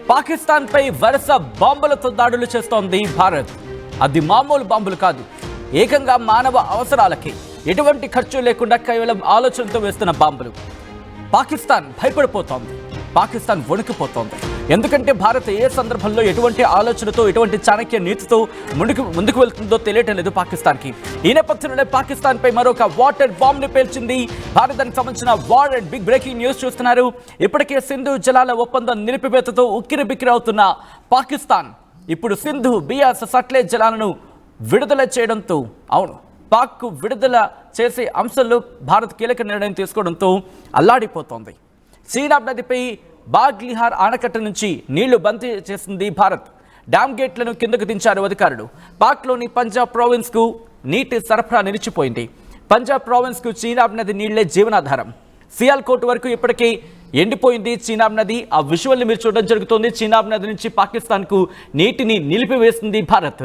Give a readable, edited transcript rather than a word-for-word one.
పాకిస్తాన్ పై వరుస బాంబులతో దాడులు చేస్తోంది భారత్. అది మామూలు బాంబులు కాదు, ఏకంగా మానవ అవసరాలకి ఎటువంటి ఖర్చు లేకుండా కేవలం ఆలోచనతో వేస్తున్న బాంబులు. పాకిస్తాన్ భయపడిపోతోంది, పాకిస్తాన్ వణికిపోతోంది. ఎందుకంటే భారత్ ఏ సందర్భంలో ఎటువంటి ఆలోచనతో ఎటువంటి చాణక్య నీతితో ముందుకు వెళ్తుందో తెలియటం లేదు పాకిస్తాన్కి. ఈ నేపథ్యంలోనే పాకిస్తాన్ పై మరొక వాటర్ బాంబ్ ని పేల్చింది భారత్. దానికి సంబంధించిన war and big breaking news చూస్తున్నారు. ఇప్పటికే సింధు జలాల ఒప్పందం నిలిపివేతతో ఉక్కిరి బిక్కిరి అవుతున్న పాకిస్తాన్ ఇప్పుడు సింధు బియాస్ సట్లెజ్ జలాలను విడుదల చేయడంతో, అవును, పాక్ విడుదల చేసే అంశంలో భారత్ కీలక నిర్ణయం తీసుకోవడంతో అల్లాడిపోతోంది. చీనాబ్ నదిపై బాగ్లిహార్ ఆనకట్ట నుంచి నీళ్లు బంద్ చేసింది భారత్. డ్యామ్ గేట్లను కిందకు దించారు అధికారులు. పాక్లోని పంజాబ్ ప్రావిన్స్కు నీటి సరఫరా నిలిచిపోయింది. పంజాబ్ ప్రావిన్స్కు చీనాబ్ నది నీళ్లే జీవనాధారం. సియాల్కోట్ వరకు ఇప్పటికీ ఎండిపోయింది చీనాబ్ నది. ఆ విజువల్ని మీరు చూడడం జరుగుతుంది. చీనాబ్ నది నుంచి పాకిస్తాన్కు నీటిని నిలిపివేసింది భారత్.